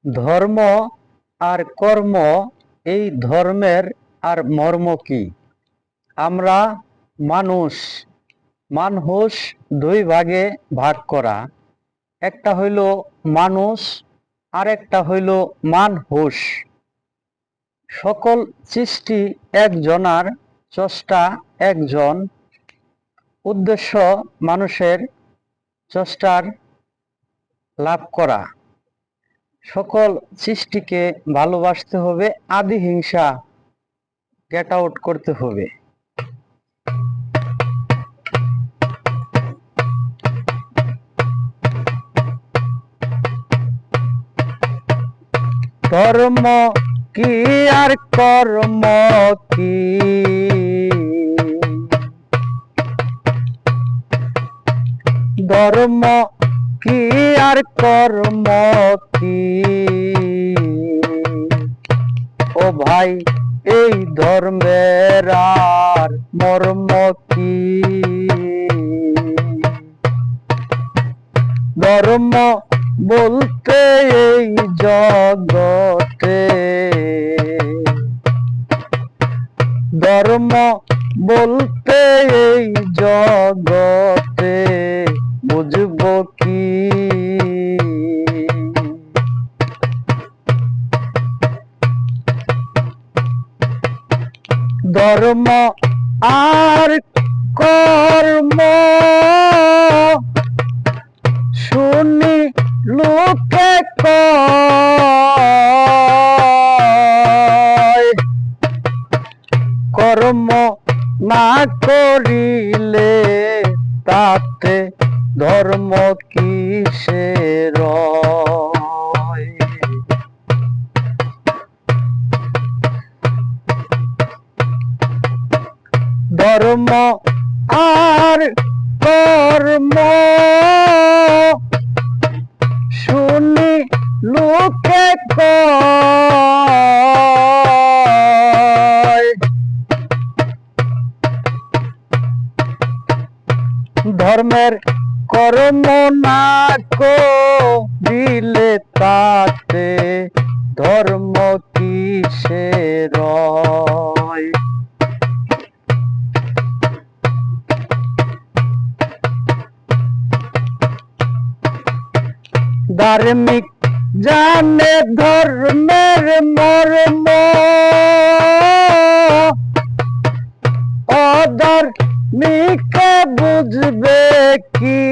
ধর্ম আর কর্ম, এই ধর্মের আর মর্ম কি? আমরা মানুষ দুই ভাগে ভাগ করা। একটা হইল মানুষ আর একটা হইল মানহুস। সকল সৃষ্টি একজনার, স্রষ্টা একজন। উদ্দেশ্য মানুষের স্রষ্টার লাভ করা। সকল সৃষ্টিকে ভালোবাসতে হবে, আদি হিংসা গেট আউট করতে হবে। ধর্ম কি আর কর্ম কি? ধর্ম কি আর কর্ম কি? ও ভাই, এই ধর্মের আর মর্ম কি? ধর্ম বলতে এই জগতে, ধর্ম বলতে এই জগতে বুঝব কি? ধর্ম আর কর্ম শুনি লোকে কয়, কর্ম না করিলে তাতে ধর্ম কিসের? ধর্ম আর কর্ম শুনি লোকে কয়, ধর্মের কর্ম না করিলে তাতে ধর্ম কিসের? ধার্মিক জানে ধর্মের মর্ম, অধার্মিক বুঝবে কি?